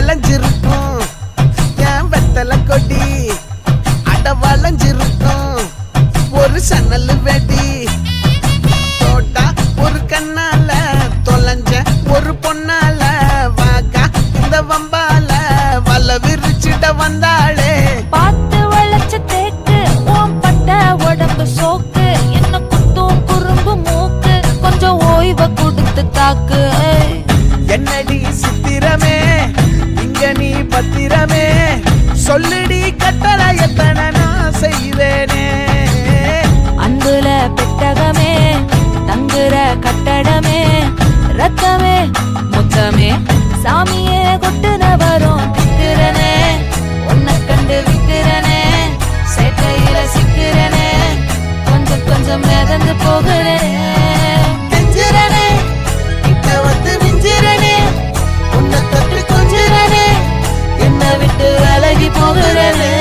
விளைஞ்சிருக்கும் என் வெத்தலை கொடி அட வளைஞ்சிருக்கும் ஒரு சன்னல் வெடி தோட்டா ஒரு கண்ணால தொலைஞ்ச ஒரு பொண்ணால வாக்கா இந்த வம்பால வல விரிச்சிட வந்தாளே பார்த்து வளைச்ச தேக்கு ஓம் பட்ட உடம்பு சோக்கு என்ன குத்தும் குறும்பு மூக்கு கொஞ்சம் ஓய்வை கொடுத்து தாக்கு என்னடி சித்திரமே இங்க நீ பத்திரமே சொல்லுடி கட்டளை எத்தனை நான் செய்வேனே அன்புல பெட்டகமே தங்குற கட்டடமே ரத்தமே முத்தமே சாமியே கொட்டுன வரும் திக்கிறனே உன்னை கண்டு விக்கிறனே சேட்டையில சிக்கிறனே கொஞ்சம் கொஞ்சம் மிதந்து போகிறனே கெஞ்சிரனே கிட்ட வந்து மிஞ்சிரனே உன்னை தொட்டு கொஞ்சிரனே என்னை விட்டு விலகி போகிறனே